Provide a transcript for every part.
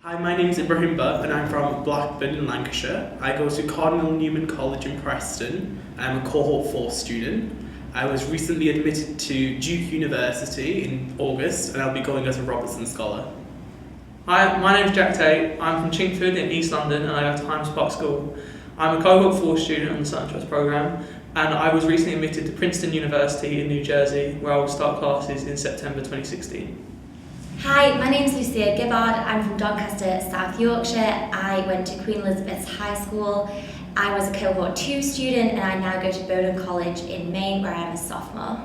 Hi, my name is Ibrahim and I'm from Blackburn in Lancashire. I go to Cardinal Newman College in Preston. I'm a cohort 4 student. I was recently admitted to Duke University in August and I'll be going as a Robertson Scholar. Hi, my name is Jack Tate. I'm from Chingford in East London and I go to Hymes Park School. I'm a cohort 4 student on the Sutton Trust programme and I was recently admitted to Princeton University in New Jersey where I will start classes in September 2016. Hi, my name is Lucia Gibbard. I'm from Doncaster, South Yorkshire. I went to Queen Elizabeth's High School. I was a cohort 2 student and I now go to Bowdoin College in Maine where I'm a sophomore.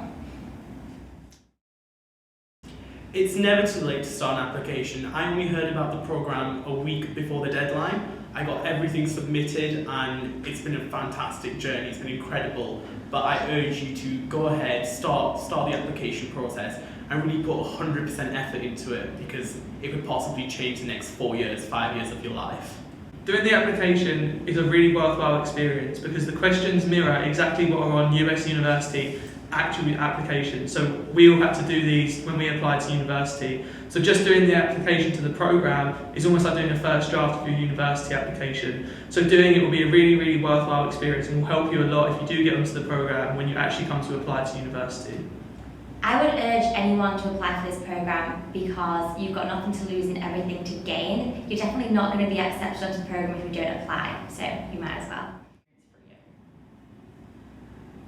It's never too late to start an application. I only heard about the programme a week before the deadline. I got everything submitted and it's been a fantastic journey, it's been incredible. But I urge you to go ahead, start the application process and really put 100% effort into it because it could possibly change the next 4 years, 5 years of your life. Doing the application is a really worthwhile experience because the questions mirror exactly what are on US University actual applications. So we all had to do these when we applied to university. So just doing the application to the programme is almost like doing a first draft of your university application. So doing it will be a really, really worthwhile experience and will help you a lot if you do get onto the programme when you actually come to apply to university. I would urge anyone to apply for this programme because you've got nothing to lose and everything to gain. You're definitely not going to be accepted onto the programme if you don't apply, so you might as well.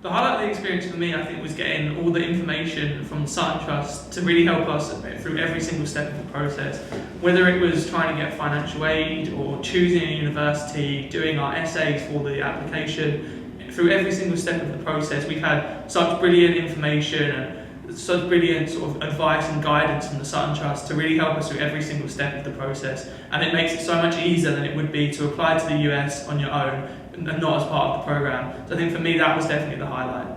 The highlight of the experience for me, I think, was getting all the information from the Sutton Trust to really help us through every single step of the process. Whether it was trying to get financial aid or choosing a university, doing our essays for the application, through every single step of the process, we've had such brilliant information and such brilliant sort of advice and guidance from the Sutton Trust to really help us through every single step of the process. And it makes it so much easier than it would be to apply to the US on your own and not as part of the programme. So I think for me that was definitely the highlight.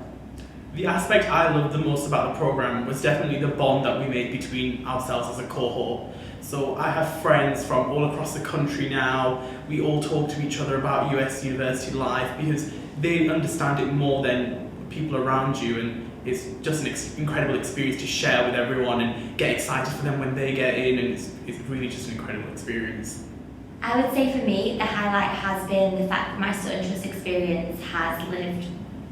The aspect I loved the most about the programme was definitely the bond that we made between ourselves as a cohort. So I have friends from all across the country now. We all talk to each other about US university life because they understand it more than people around you, and it's just an incredible experience to share with everyone and get excited for them when they get in, and it's really just an incredible experience. I would say for me, the highlight has been the fact that my Sutton Trust experience has lived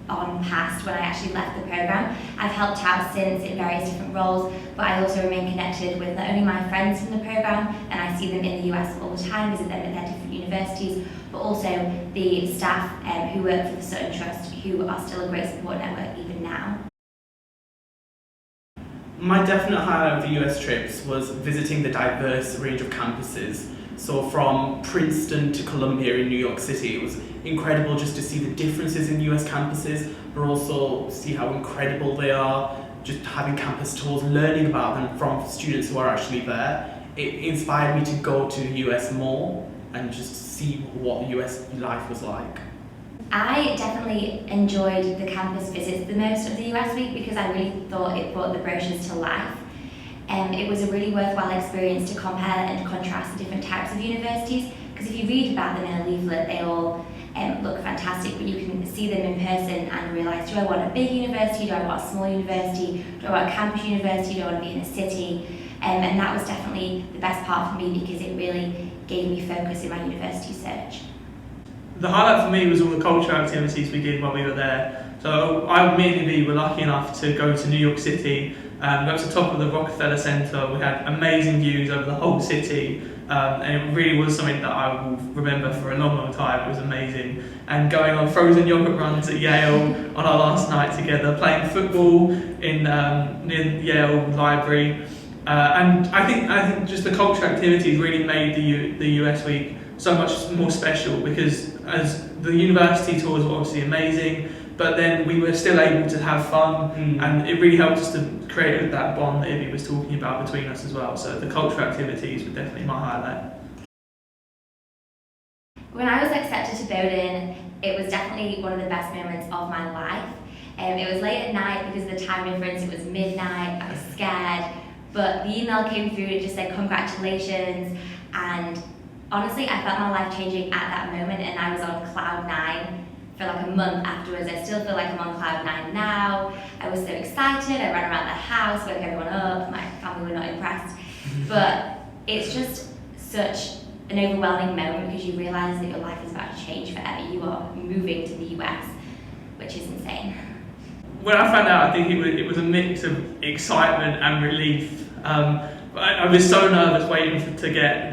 on past when I actually left the programme. I've helped out since in various different roles, but I also remain connected with not only my friends from the programme, and I see them in the US all the time, visit them at their different universities, but also the staff who work for the Sutton Trust, who are still a great support network even now. My definite highlight of the US trips was visiting the diverse range of campuses. So from Princeton to Columbia in New York City, it was incredible just to see the differences in US campuses, but also see how incredible they are, just having campus tours, learning about them from students who are actually there. It inspired me to go to the US more and just see what US life was like. I definitely enjoyed the campus visits the most of the US week because I really thought it brought the brochures to life. It was a really worthwhile experience to compare and contrast the different types of universities, because if you read about them in a leaflet, they all look fantastic, but you can see them in person and realise, do I want a big university, do I want a small university, do I want a campus university, do I want to be in a city? And that was definitely the best part for me because it really gave me focus in my university search. The highlight for me was all the cultural activities we did while we were there. So me and Ivy were lucky enough to go to New York City, go to the top of the Rockefeller Center. We had amazing views over the whole city, and it really was something that I will remember for a long, long time. It was amazing. And going on frozen yogurt runs at Yale on our last night together, playing football in Yale Library. And I think just the cultural activities really made the US week so much more special because as the university tours were obviously amazing, but then we were still able to have fun and it really helped us to create that bond that Ivy was talking about between us as well. So the cultural activities were definitely my highlight. When I was accepted to Bowdoin, it was definitely one of the best moments of my life. It was late at night because of the time difference, it was midnight, I was scared, but the email came through and it just said congratulations, and honestly, I felt my life changing at that moment, and I was on cloud 9 for like a month afterwards. I still feel like I'm on cloud 9 now. I was so excited, I ran around the house, woke everyone up, my family were not impressed. But it's just such an overwhelming moment because you realise that your life is about to change forever. You are moving to the US, which is insane. When I found out, I think it was a mix of excitement and relief. I was so nervous waiting to get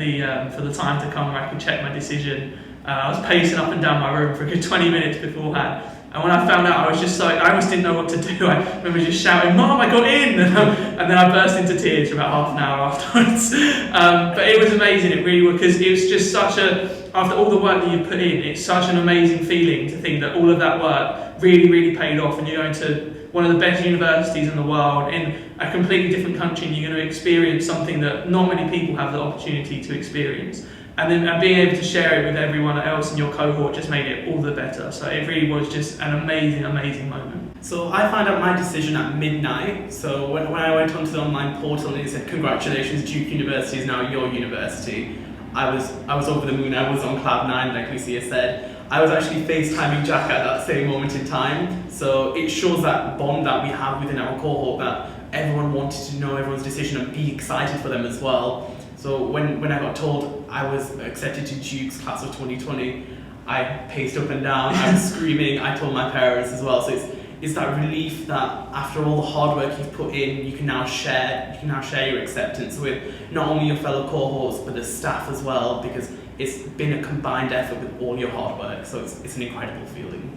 for the time to come where I could check my decision. I was pacing up and down my room for a good 20 minutes beforehand. And when I found out, I was just like, I almost didn't know what to do. I remember just shouting, "Mom, I got in!" And then I burst into tears for about half an hour afterwards. But it was amazing, it really was, because it was just after all the work that you put in, it's such an amazing feeling to think that all of that work really, really paid off, and you're going to one of the best universities in the world in a completely different country, and you're going to experience something that not many people have the opportunity to experience. And then being able to share it with everyone else in your cohort just made it all the better. So it really was just an amazing, amazing moment. So I found out my decision at midnight. So when I went onto the online portal and it said, "Congratulations, Duke University is now your university," I was over the moon. I was on cloud nine, like Lucia said. I was actually FaceTiming Jack at that same moment in time. So it shows that bond that we have within our cohort, that everyone wanted to know everyone's decision and be excited for them as well. So when I got told I was accepted to Duke's class of 2020, I paced up and down, I was screaming, I told my parents as well. So it's that relief that after all the hard work you've put in, you can now share your acceptance with not only your fellow cohorts but the staff as well, because it's been a combined effort with all your hard work. So it's an incredible feeling.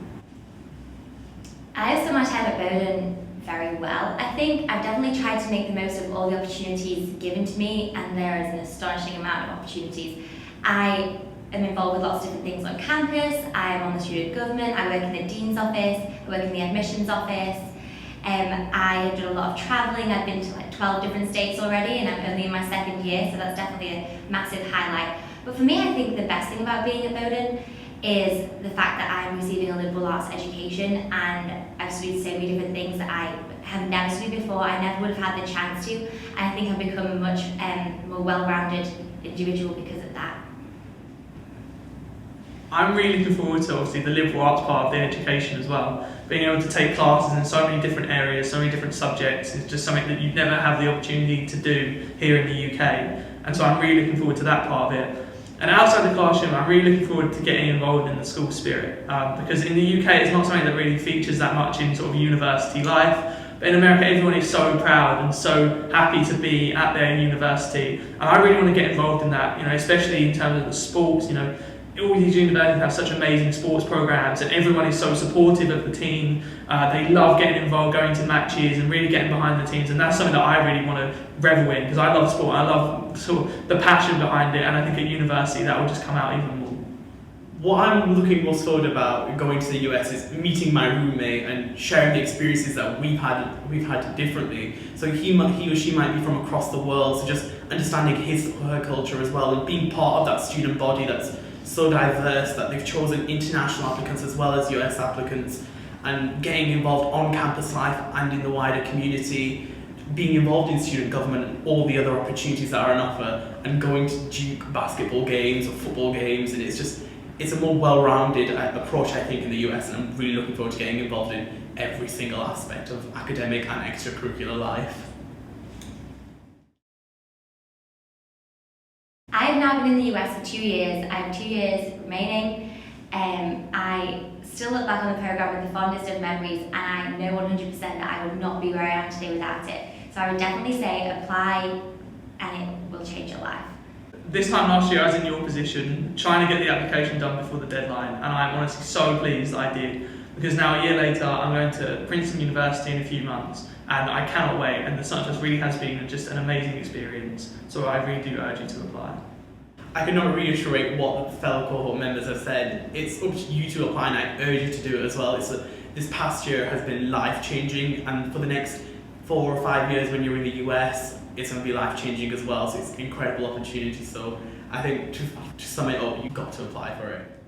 I have so much time at Bowdoin very well. I think I've definitely tried to make the most of all the opportunities given to me, and there is an astonishing amount of opportunities. I am involved with lots of different things on campus. I am on the student government, I work in the dean's office, I work in the admissions office. I have done a lot of travelling. I've been to like 12 different states already, and I'm only in my second year, so that's definitely a massive highlight. But for me, I think the best thing about being at Bowdoin is the fact that I'm receiving a liberal arts education, and I've studied so many different things that I have never studied before. I never would have had the chance to, and I think I've become a much more well-rounded individual because of that. I'm really looking forward to obviously the liberal arts part of the education as well. Being able to take classes in so many different areas, so many different subjects, is just something that you'd never have the opportunity to do here in the UK. And so I'm really looking forward to that part of it. And outside the classroom, I'm really looking forward to getting involved in the school spirit, because in the UK it's not something that really features that much in sort of university life. But in America, everyone is so proud and so happy to be at their university, and I really want to get involved in that. Especially in terms of the sports. All these universities have such amazing sports programs, and everyone is so supportive of the team. They love getting involved, going to matches, and really getting behind the teams. And that's something that I really want to revel in, because I love sport. I love sort of the passion behind it, and I think at university that will just come out even more. What I'm looking most forward about going to the US is meeting my roommate and sharing the experiences that we've had differently. So he or she might be from across the world, so just understanding his or her culture as well, and being part of that student body that's so diverse that they've chosen international applicants as well as US applicants, and getting involved on campus life and in the wider community, being involved in student government and all the other opportunities that are on offer, and going to Duke basketball games or football games, and it's a more well-rounded approach, I think, in the US, and I'm really looking forward to getting involved in every single aspect of academic and extracurricular life. I have now been in the US for 2 years. I have 2 years remaining. I still look back on the programme with the fondest of memories, and I know 100% that I would not be where I am today without it. So I would definitely say apply, and it will change your life. This time last year I was in your position, trying to get the application done before the deadline, and I'm honestly so pleased that I did, because now a year later I'm going to Princeton University in a few months, and I cannot wait, and the Sutton really has been just an amazing experience, so I really do urge you to apply. I cannot reiterate what the fellow cohort members have said. It's up to you to apply, and I urge you to do it as well. This past year has been life-changing, and for the next 4 or 5 years when you're in the US, it's going to be life-changing as well. So it's an incredible opportunity. So I think to sum it up, you've got to apply for it.